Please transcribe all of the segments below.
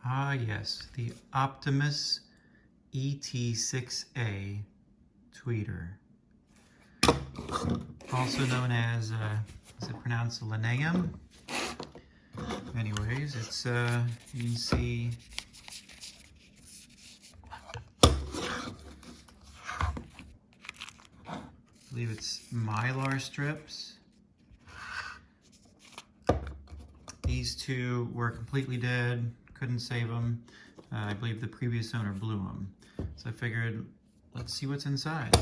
Ah yes, the Optimus ET6A tweeter. Also known as, is it pronounced Linaeum? Anyways, it's, you can see I believe it's mylar strips. These two were completely dead, couldn't save them. I believe the previous owner blew them. So I figured, let's see what's inside.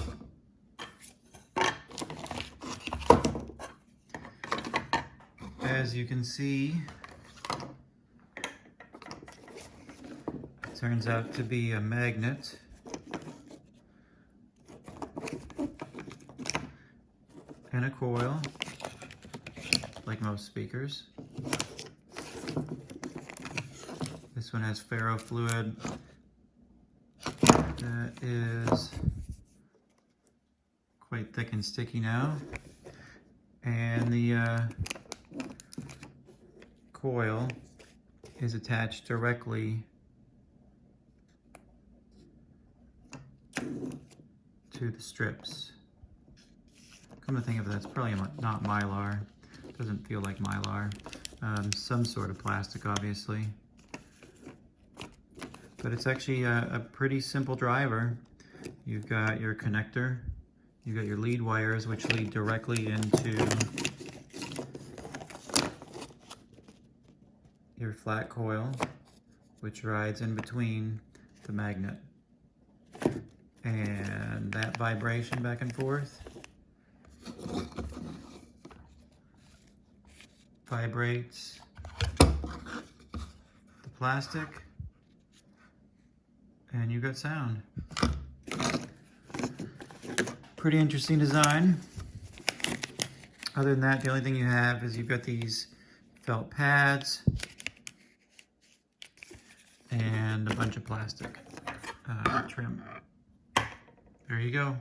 As you can see, it turns out to be a magnet. And a coil, like most speakers. This one has ferrofluid that is quite thick and sticky now. And the coil is attached directly to the strips. Come to think of it, that's probably not mylar. Doesn't feel like mylar. Some sort of plastic, obviously. But it's actually a pretty simple driver. You've got your connector, you've got your lead wires, which lead directly into your flat coil, which rides in between the magnet. And that vibration back and forth vibrates the plastic, and you got sound. Pretty interesting design. Other than that, the only thing you have is you've got these felt pads and a bunch of plastic trim. There you go.